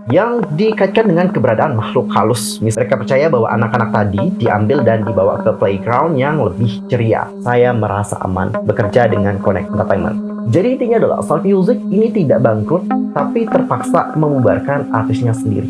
yang dikaitkan dengan keberadaan makhluk halus. Mereka percaya bahwa anak-anak tadi diambil dan dibawa ke playground yang lebih ceria. Saya merasa aman bekerja dengan Connect Entertainment. Jadi intinya adalah Salt Music ini tidak bangkrut, tapi terpaksa membubarkan artisnya sendiri.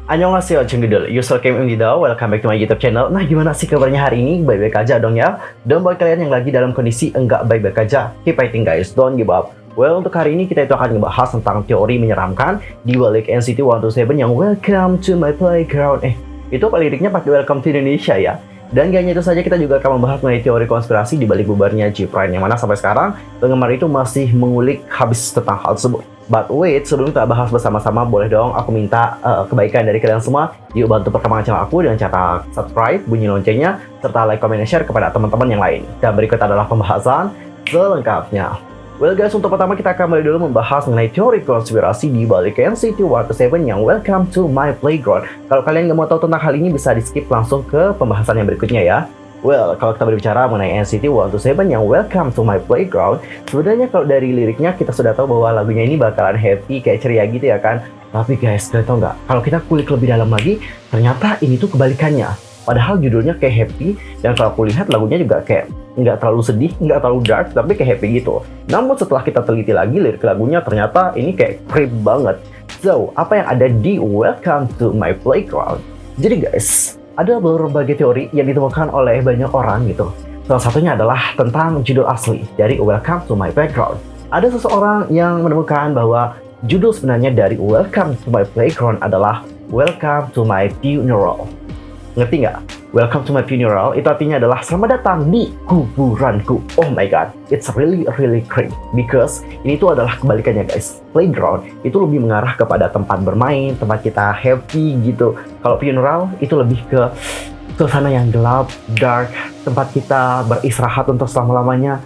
Annyeonghaseyo Cengdudul, user came in welcome back to my YouTube channel. Nah, gimana sih kabarnya hari ini? Baik-baik aja dong ya? Dan buat kalian yang lagi dalam kondisi enggak baik-baik aja, keep fighting guys, don't give up. Well, untuk hari ini kita itu akan ngebahas tentang teori menyeramkan di balik NCT 127 yang Welcome to my playground. Itu apa liriknya pakai Welcome to Indonesia ya? Dan gak hanya itu saja, kita juga akan membahas mengenai teori konspirasi di balik bubarnya G-Prime, yang mana sampai sekarang penggemar itu masih mengulik habis tentang hal tersebut. But wait, sebelum kita bahas bersama-sama, boleh dong aku minta kebaikan dari kalian semua. Yuk bantu perkembangan channel aku dengan cara subscribe, bunyi loncengnya, serta like, comment, dan share kepada teman-teman yang lain. Dan berikut adalah pembahasan selengkapnya. Well guys, untuk pertama kita akan mulai dulu membahas mengenai teori konspirasi di balik NCT 127 yang Welcome to my playground. Kalau kalian nggak mau tahu tentang hal ini, bisa di skip langsung ke pembahasan yang berikutnya ya. Well, kalau kita berbicara mengenai NCT 127 yang Welcome to my playground, sebenarnya kalau dari liriknya kita sudah tahu bahwa lagunya ini bakalan happy, kayak ceria gitu ya kan. Tapi guys, kalian tahu nggak? Kalau kita kulik lebih dalam lagi, ternyata ini tuh kebalikannya. Padahal judulnya kayak happy, dan kalau aku lihat lagunya juga kayak nggak terlalu sedih, nggak terlalu dark, tapi kayak happy gitu. Namun setelah kita teliti lagi lirik lagunya, ternyata ini kayak creep banget. So, apa yang ada di Welcome to my playground? Jadi guys, ada berbagai teori yang ditemukan oleh banyak orang gitu. Salah satunya adalah tentang judul asli dari Welcome to my playground. Ada seseorang yang menemukan bahwa judul sebenarnya dari Welcome to my playground adalah Welcome to my funeral. Ngerti nggak? Welcome to my funeral itu artinya adalah selamat datang di kuburanku. Oh my god, it's really creepy because ini tuh adalah kebalikannya guys. Playground itu lebih mengarah kepada tempat bermain, tempat kita happy gitu. Kalau funeral itu lebih ke suasana yang gelap, dark, tempat kita beristirahat untuk selama-lamanya.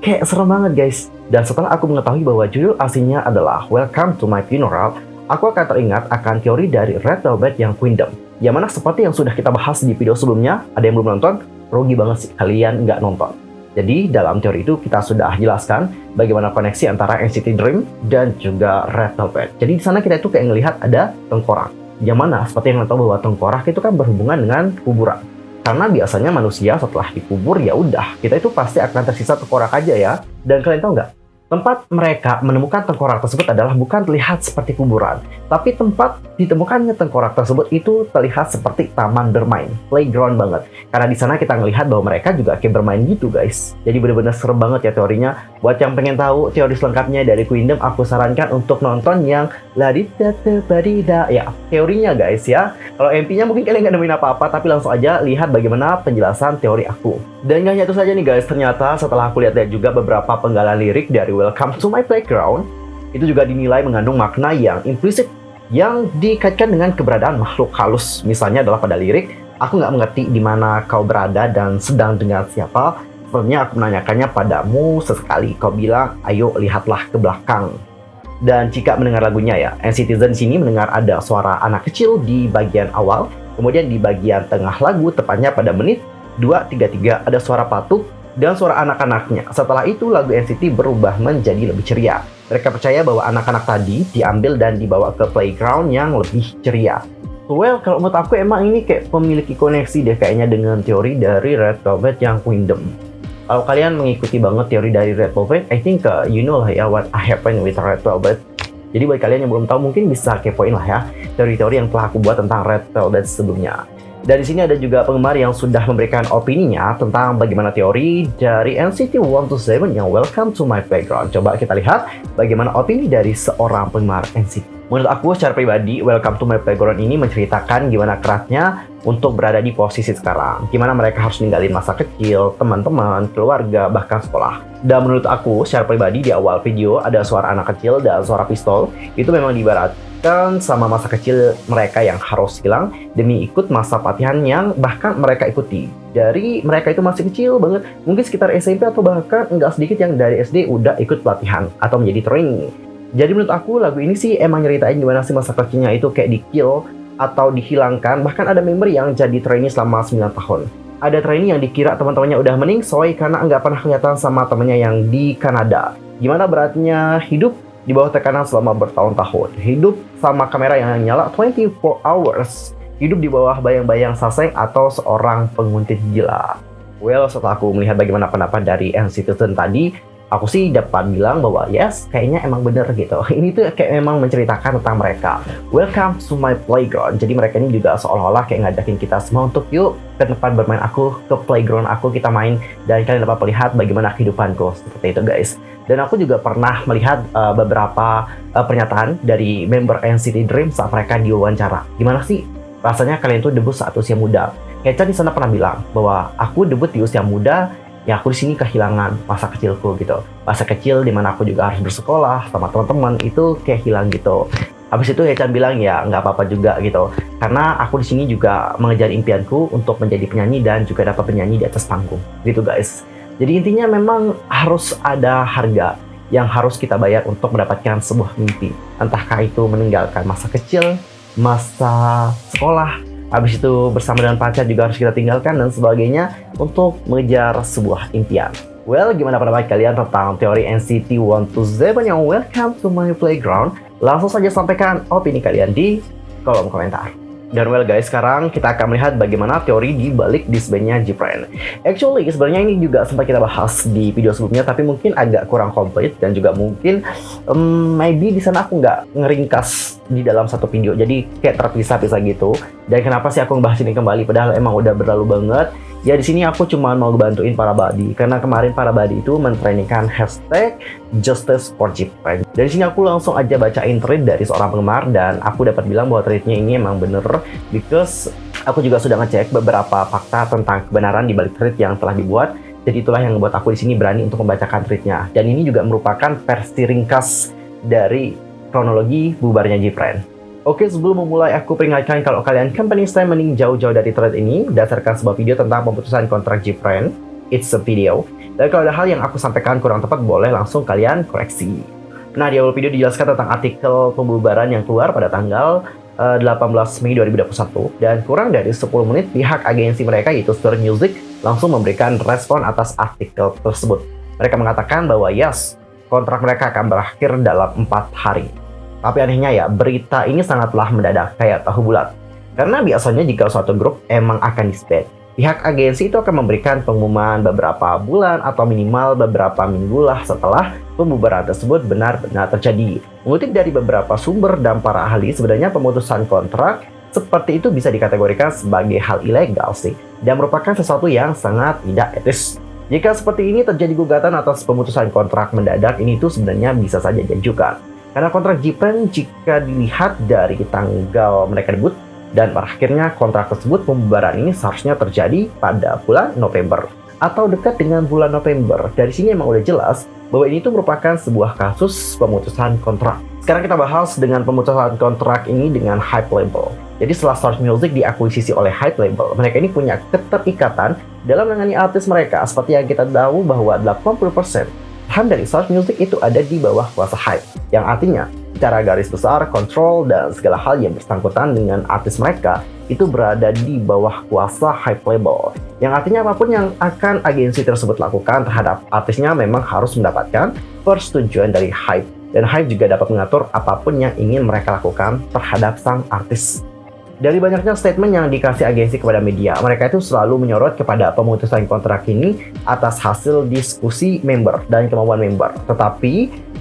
Kayak serem banget guys. Dan setelah aku mengetahui bahwa judul aslinya adalah Welcome to my funeral, aku akan teringat akan teori dari Red Velvet yang Queendom. Yang mana seperti yang sudah kita bahas di video sebelumnya, ada yang belum nonton, rugi banget sih kalian nggak nonton. Jadi dalam teori itu kita sudah jelaskan bagaimana koneksi antara NCT Dream dan juga Red Velvet. Jadi di sana kita itu kayak ngelihat ada tengkorak. Yang mana seperti yang kita tahu bahwa tengkorak itu kan berhubungan dengan kuburan. Karena biasanya manusia setelah dikubur ya udah, kita itu pasti akan tersisa tengkorak aja ya. Dan kalian tahu nggak? Tempat mereka menemukan tengkorak tersebut adalah bukan terlihat seperti kuburan, tapi tempat ditemukannya tengkorak tersebut itu terlihat seperti taman bermain, playground banget. Karena di sana kita ngelihat bahwa mereka juga kayak bermain gitu guys. Jadi benar-benar serem banget ya teorinya. Buat yang pengen tahu teori selengkapnya dari Queendom, aku sarankan untuk nonton yang Ladidadabadida ya, teorinya guys ya. Kalau MP-nya mungkin kalian nggak nemuin apa-apa, tapi langsung aja lihat bagaimana penjelasan teori aku. Dan nggak hanya itu saja nih guys, ternyata setelah aku lihat juga beberapa penggalan lirik dari Welcome to my playground, itu juga dinilai mengandung makna yang implisit yang dikaitkan dengan keberadaan makhluk halus. Misalnya adalah pada lirik, aku nggak mengerti di mana kau berada dan sedang dengan siapa. Sebenarnya aku menanyakannya padamu sesekali. Kau bilang, ayo lihatlah ke belakang. Dan jika mendengar lagunya ya, NCTzen di sini mendengar ada suara anak kecil di bagian awal, kemudian di bagian tengah lagu, tepatnya pada menit 2:33 ada suara patuk dan suara anak-anaknya. Setelah itu lagu NCT berubah menjadi lebih ceria. Mereka percaya bahwa anak-anak tadi diambil dan dibawa ke playground yang lebih ceria. Well, kalau menurut aku emang ini kayak memiliki koneksi deh kayaknya dengan teori dari Red Velvet yang Queendom. Kalau kalian mengikuti banget teori dari Red Velvet, I think you know lah ya what happened with Red Velvet. Jadi bagi kalian yang belum tahu mungkin bisa kepoin lah ya teori-teori yang telah aku buat tentang Red Velvet sebelumnya. Dan di sini ada juga penggemar yang sudah memberikan opininya tentang bagaimana teori dari NCT 127 yang Welcome to my playground. Coba kita lihat bagaimana opini dari seorang penggemar NCT. Menurut aku secara pribadi, Welcome to my playground ini menceritakan gimana kerasnya untuk berada di posisi sekarang. Gimana mereka harus ninggalin masa kecil, teman-teman, keluarga, bahkan sekolah. Dan menurut aku secara pribadi di awal video ada suara anak kecil dan suara pistol. Itu memang diibaratkan sama masa kecil mereka yang harus hilang demi ikut masa pelatihan yang bahkan mereka ikuti. Dari mereka itu masih kecil banget, mungkin sekitar SMP atau bahkan nggak sedikit yang dari SD udah ikut pelatihan atau menjadi training. Jadi menurut aku lagu ini sih emang nyeritain gimana sih masa kecilnya itu kayak di-kill atau dihilangkan. Bahkan ada member yang jadi trainee selama 9 tahun. Ada trainee yang dikira teman-temannya udah meningsoy karena nggak pernah kelihatan sama temannya yang di Kanada. Gimana beratnya hidup di bawah tekanan selama bertahun-tahun. Hidup sama kamera yang nyala 24 hours. Hidup di bawah bayang-bayang Saseng atau seorang penguntit gila. Well, setelah aku melihat bagaimana pendapat dari NCTzen tadi, aku sih dapat bilang bahwa yes, kayaknya emang bener gitu. Ini tuh kayak memang menceritakan tentang mereka. Welcome to my playground. Jadi mereka ini juga seolah-olah kayak ngajakin kita semua untuk yuk ke tempat bermain aku, ke playground aku, kita main. Dan kalian dapat melihat bagaimana kehidupanku. Seperti itu guys. Dan aku juga pernah melihat beberapa pernyataan dari member NCT Dream saat mereka diwawancara. Gimana sih rasanya kalian tuh debut saat usia muda? Haechan di sana pernah bilang bahwa aku debut di usia muda, ya aku di sini kehilangan masa kecilku gitu. Masa kecil dimana aku juga harus bersekolah sama teman-teman itu kayak hilang gitu. Habis itu Haechan bilang ya nggak apa-apa juga gitu. Karena aku di sini juga mengejar impianku untuk menjadi penyanyi dan juga dapat penyanyi di atas panggung. Gitu guys. Jadi intinya memang harus ada harga yang harus kita bayar untuk mendapatkan sebuah mimpi. Entahkah itu meninggalkan masa kecil, masa sekolah, habis itu bersama dengan pacar juga harus kita tinggalkan dan sebagainya untuk mengejar sebuah impian. Well, gimana pendapat kalian tentang teori NCT 127 yang welcome to my playground? Langsung saja sampaikan opini kalian di kolom komentar. Dan well guys, sekarang kita akan melihat bagaimana teori di balik disbandnya Gfriend. Actually, sebenarnya ini juga sempat kita bahas di video sebelumnya, tapi mungkin agak kurang komplit dan juga mungkin maybe di sana aku nggak ngeringkas di dalam satu video, jadi kayak terpisah-pisah gitu. Dan kenapa sih aku ngebahas ini kembali, padahal emang udah berlalu banget. Ya di sini aku cuma mau bantuin para buddy karena kemarin para buddy itu mentrainingkan hashtag Justice for Gfriend. Dari sini aku langsung aja bacain tweet dari seorang penggemar dan aku dapat bilang bahwa tweetnya ini emang bener because aku juga sudah ngecek beberapa fakta tentang kebenaran di balik tweet yang telah dibuat. Jadi itulah yang membuat aku di sini berani untuk membacakan tweetnya. Dan ini juga merupakan versi ringkas dari kronologi bubarnya Gfriend. Oke, sebelum memulai aku peringatkan kalau kalian company stay mending jauh-jauh dari thread ini berdasarkan sebuah video tentang pemutusan kontrak Gfriend. It's a video. Dan kalau ada hal yang aku sampaikan kurang tepat, boleh langsung kalian koreksi. Nah, di awal video dijelaskan tentang artikel pembubaran yang keluar pada tanggal 18 Mei 2021. Dan kurang dari 10 menit pihak agensi mereka yaitu Star Music langsung memberikan respon atas artikel tersebut. Mereka mengatakan bahwa yes, kontrak mereka akan berakhir dalam 4 hari. Tapi anehnya ya, berita ini sangatlah mendadak kayak tahu bulat. Karena biasanya jika suatu grup emang akan disband, pihak agensi itu akan memberikan pengumuman beberapa bulan atau minimal beberapa minggu lah setelah pembubaran tersebut benar-benar terjadi. Mengutip dari beberapa sumber dan para ahli, sebenarnya pemutusan kontrak seperti itu bisa dikategorikan sebagai hal ilegal sih, dan merupakan sesuatu yang sangat tidak etis. Jika seperti ini terjadi gugatan atas pemutusan kontrak mendadak, ini tuh sebenarnya bisa saja diajukan. Karena kontrak Gfriend jika dilihat dari tanggal mereka debut dan berakhirnya kontrak tersebut, pembubaran ini seharusnya terjadi pada bulan November atau dekat dengan bulan November. Dari sini emang udah jelas bahwa ini tuh merupakan sebuah kasus pemutusan kontrak. Sekarang kita bahas dengan pemutusan kontrak ini dengan Hype Label. Jadi setelah Stars Music diakuisisi oleh Hype Label, mereka ini punya keterikatan dalam menangani artis mereka. Seperti yang kita tahu bahwa 80% saham dari Stars Music itu ada di bawah kuasa Hype, yang artinya secara garis besar kontrol dan segala hal yang bersangkutan dengan artis mereka itu berada di bawah kuasa Hype Label, yang artinya apapun yang akan agensi tersebut lakukan terhadap artisnya memang harus mendapatkan persetujuan dari Hype, dan Hype juga dapat mengatur apapun yang ingin mereka lakukan terhadap sang artis. Dari banyaknya statement yang dikasih agensi kepada media, mereka itu selalu menyorot kepada pemutusan kontrak ini atas hasil diskusi member dan kemauan member. Tetapi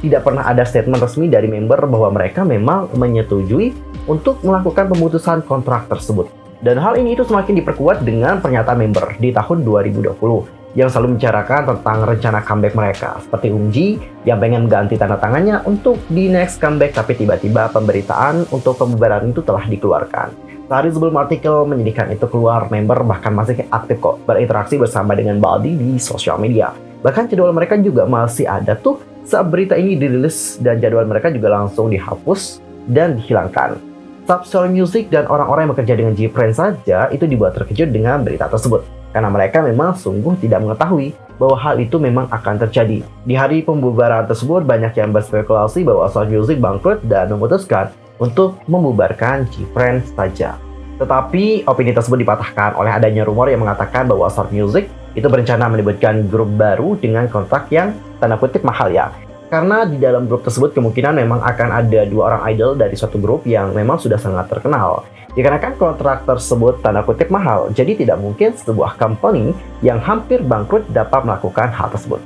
tidak pernah ada statement resmi dari member bahwa mereka memang menyetujui untuk melakukan pemutusan kontrak tersebut. Dan hal ini itu semakin diperkuat dengan pernyataan member di tahun 2020 yang selalu membicarakan tentang rencana comeback mereka. Seperti Eunji yang pengen ganti tanda tangannya untuk di next comeback, tapi tiba-tiba pemberitaan untuk pembubaran itu telah dikeluarkan. Sehari sebelum artikel menyedihkan itu keluar, member bahkan masih aktif kok berinteraksi bersama dengan Baldi di sosial media. Bahkan jadwal mereka juga masih ada tuh saat berita ini dirilis, dan jadwal mereka juga langsung dihapus dan dihilangkan. Star Music dan orang-orang yang bekerja dengan Gfriend saja itu dibuat terkejut dengan berita tersebut. Karena mereka memang sungguh tidak mengetahui bahwa hal itu memang akan terjadi. Di hari pembubaran tersebut, banyak yang berspekulasi bahwa Star Music bangkrut dan memutuskan untuk membubarkan Gfriend saja. Tetapi opini tersebut dipatahkan oleh adanya rumor yang mengatakan bahwa Shark Music itu berencana melibatkan grup baru dengan kontrak yang tanda kutip mahal ya. Karena di dalam grup tersebut kemungkinan memang akan ada 2 orang idol dari suatu grup yang memang sudah sangat terkenal. Dikarenakan kontrak tersebut tanda kutip mahal, jadi tidak mungkin sebuah company yang hampir bangkrut dapat melakukan hal tersebut.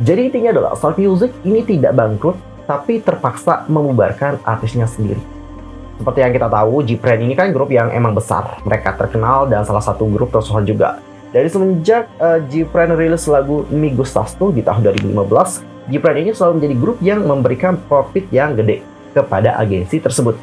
Jadi intinya adalah Shark Music ini tidak bangkrut, tapi terpaksa membubarkan artisnya sendiri. Seperti yang kita tahu, Gfriend ini kan grup yang emang besar. Mereka terkenal dan salah satu grup tersohor juga. Dari semenjak Gfriend rilis lagu Mi Gustas Tu di tahun 2015, Gfriend ini selalu menjadi grup yang memberikan profit yang gede kepada agensi tersebut.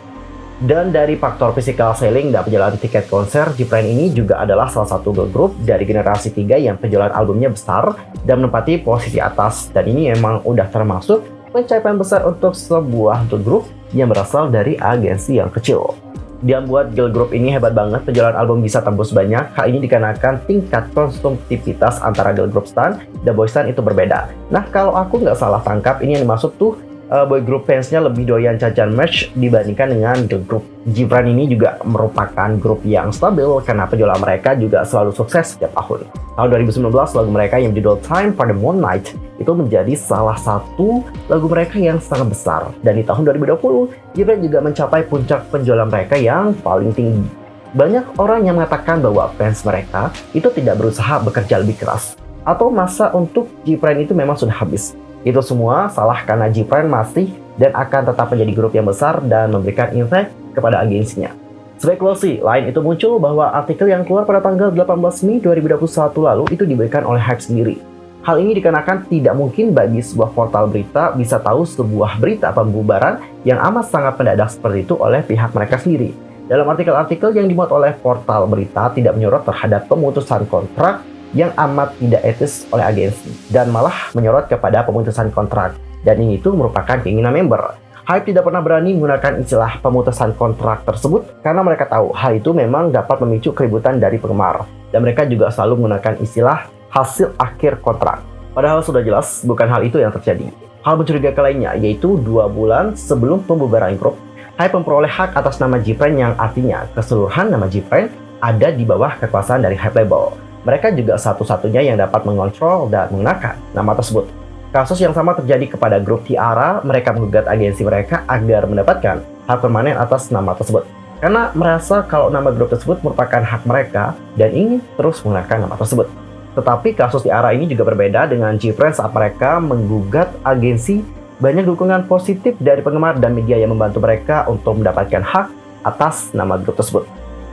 Dan dari faktor physical selling dan penjualan tiket konser, Gfriend ini juga adalah salah satu girl group dari generasi 3 yang penjualan albumnya besar dan menempati posisi atas. Dan ini emang udah termasuk pencapaian besar untuk sebuah girl group yang berasal dari agensi yang kecil. Dia buat girl group ini hebat banget, penjualan album bisa tembus banyak. Hal ini dikarenakan tingkat konsumtivitas antara girl group stan dan boy stan itu berbeda. Nah, kalau aku nggak salah tangkap, ini yang dimaksud tuh boy group fansnya lebih doyan jajan merch dibandingkan dengan girl group. Gfriend ini juga merupakan grup yang stabil karena penjualan mereka juga selalu sukses setiap tahun. Tahun 2019, lagu mereka yang berjudul Time for the Moon Night itu menjadi salah satu lagu mereka yang sangat besar. Dan di tahun 2020, Gfriend juga mencapai puncak penjualan mereka yang paling tinggi. Banyak orang yang mengatakan bahwa fans mereka itu tidak berusaha bekerja lebih keras, atau masa untuk Gfriend itu memang sudah habis. Itu semua salah karena Gfriend masih dan akan tetap menjadi grup yang besar dan memberikan impact kepada agensinya. Spekulasi lain itu muncul bahwa artikel yang keluar pada tanggal 18 Mei 2021 lalu itu diberikan oleh Hype sendiri. Hal ini dikarenakan tidak mungkin bagi sebuah portal berita bisa tahu sebuah berita pembubaran yang amat sangat mendadak seperti itu oleh pihak mereka sendiri. Dalam artikel-artikel yang dimuat oleh portal berita tidak menyorot terhadap pemutusan kontrak yang amat tidak etis oleh agensi, dan malah menyorot kepada pemutusan kontrak. Dan ini itu merupakan keinginan member. Hype tidak pernah berani menggunakan istilah pemutusan kontrak tersebut karena mereka tahu hal itu memang dapat memicu keributan dari penggemar. Dan mereka juga selalu menggunakan istilah hasil akhir kontrak. Padahal sudah jelas bukan hal itu yang terjadi. Hal mencurigakan lainnya yaitu 2 bulan sebelum pembubaran grup, Hype memperoleh hak atas nama Gfriend yang artinya keseluruhan nama Gfriend ada di bawah kekuasaan dari Hype Label. Mereka juga satu-satunya yang dapat mengontrol dan menggunakan nama tersebut. Kasus yang sama terjadi kepada grup T-ara, mereka menggugat agensi mereka agar mendapatkan hak permanen atas nama tersebut. Karena merasa kalau nama grup tersebut merupakan hak mereka dan ingin terus menggunakan nama tersebut. Tetapi kasus T-ara ini juga berbeda dengan Gfriend saat mereka menggugat agensi. Banyak dukungan positif dari penggemar dan media yang membantu mereka untuk mendapatkan hak atas nama grup tersebut.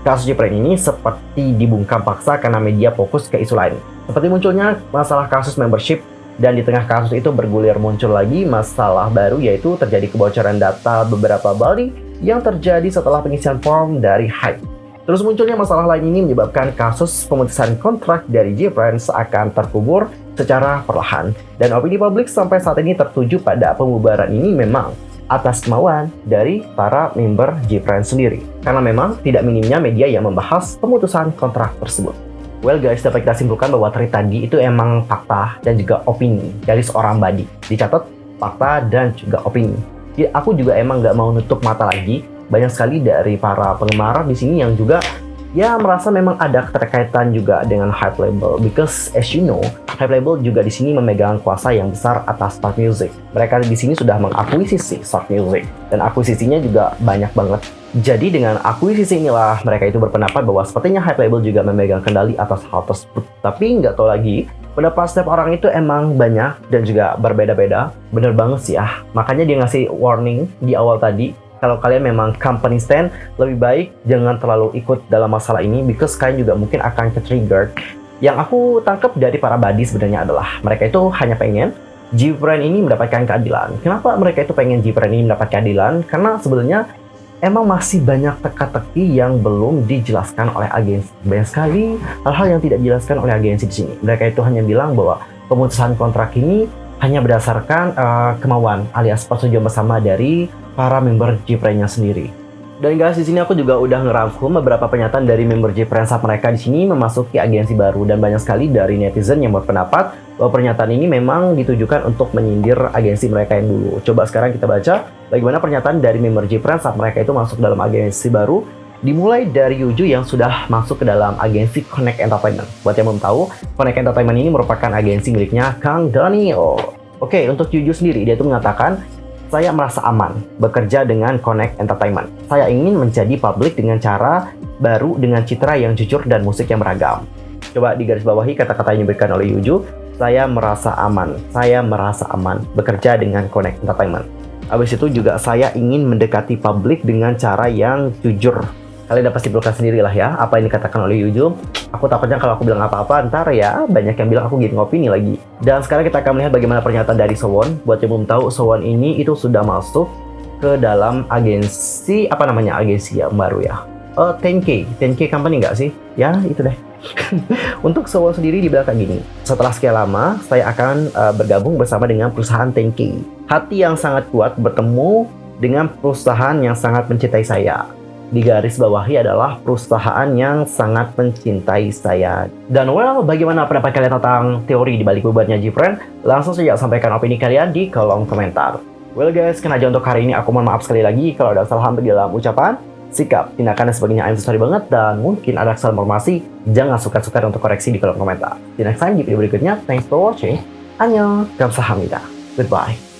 Kasus Gfriend ini seperti dibungkam paksa karena media fokus ke isu lain. Seperti munculnya masalah kasus membership, dan di tengah kasus itu bergulir muncul lagi masalah baru yaitu terjadi kebocoran data beberapa Bali yang terjadi setelah pengisian form dari Hype. Terus munculnya masalah lain ini menyebabkan kasus pemutusan kontrak dari Gfriend seakan terkubur secara perlahan. Dan opini publik sampai saat ini tertuju pada pembubaran ini memang atas kemauan dari para member Gfriend sendiri. Karena memang tidak minimnya media yang membahas pemutusan kontrak tersebut. Well guys, dapat kita simpulkan bahwa tweet tadi itu emang fakta dan juga opini dari seorang Badi. Dicatat fakta dan juga opini. Jadi aku juga emang nggak mau nutup mata lagi. Banyak sekali dari para penggemar di sini yang juga ya merasa memang ada keterkaitan juga dengan Hype Label. Because as you know, Hype Label juga di sini memegang kuasa yang besar atas Shark Music. Mereka di sini sudah mengakuisisi Shark Music dan akuisisinya juga banyak banget. Jadi dengan akuisisi inilah mereka itu berpendapat bahwa sepertinya Hype Label juga memegang kendali atas hal tersebut. Tapi nggak tahu lagi, pendapat setiap orang itu emang banyak dan juga berbeda-beda. Bener banget sih ya. Makanya dia ngasih warning di awal tadi, kalau kalian memang company stand, lebih baik jangan terlalu ikut dalam masalah ini because kalian juga mungkin akan ke-trigger. Yang aku tangkap dari para Badi sebenarnya adalah mereka itu hanya pengen Gfriend ini mendapatkan keadilan. Kenapa mereka itu pengen Gfriend ini mendapat keadilan? Karena sebenarnya emang masih banyak teka-teki yang belum dijelaskan oleh agensi. Banyak sekali hal-hal yang tidak dijelaskan oleh agensi di sini. Mereka itu hanya bilang bahwa pemutusan kontrak ini hanya berdasarkan kemauan alias persetujuan bersama dari para member Gfriend-nya sendiri. Dan guys, di sini aku juga udah ngerangkum beberapa pernyataan dari member Gfriend saat mereka di sini memasuki agensi baru, dan banyak sekali dari netizen yang berpendapat bahwa pernyataan ini memang ditujukan untuk menyindir agensi mereka yang dulu. Coba sekarang kita baca bagaimana pernyataan dari member Gfriend saat mereka itu masuk dalam agensi baru Dimulai dari Yuju yang sudah masuk ke dalam agensi Connect Entertainment. Buat yang belum tahu, Connect Entertainment ini merupakan agensi miliknya Kang Daniel. Oke, untuk Yuju sendiri, dia itu mengatakan, saya merasa aman bekerja dengan Connect Entertainment. Saya ingin menjadi publik dengan cara baru dengan citra yang jujur dan musik yang beragam. Coba digarisbawahi kata-kata yang diberikan oleh Yuju. Saya merasa aman bekerja dengan Connect Entertainment. Habis itu juga saya ingin mendekati publik dengan cara yang jujur. Kalian dapat simpulkan sendirilah ya apa yang dikatakan oleh Yuju. Aku takutnya kalau aku bilang apa-apa ntar ya banyak yang bilang aku giving opini lagi. Dan sekarang kita akan melihat bagaimana pernyataan dari Sowon. Buat yang belum tahu, Sowon ini itu sudah masuk ke dalam agensi agensi yang baru ya. 10K company nggak sih? Ya itu deh. Untuk Sowon sendiri dibilang kayak gini, setelah sekian lama saya akan bergabung bersama dengan perusahaan 10K. Hati yang sangat kuat bertemu dengan perusahaan yang sangat mencintai saya. Di garis bawahi adalah perusahaan yang sangat mencintai saya. Dan bagaimana pendapat kalian tentang teori di balik bubarnya GFriend? Langsung saja sampaikan opini kalian di kolom komentar. Guys, kan aja untuk hari ini aku mohon maaf sekali lagi kalau ada kesalahan di dalam ucapan, sikap, tindakan dan sebagainya. I'm sorry banget, dan mungkin ada kesalahan informasi, jangan suka-suka untuk koreksi di kolom komentar. See you next time di video berikutnya. Thanks for watching. Annyeong, 감사합니다. Goodbye.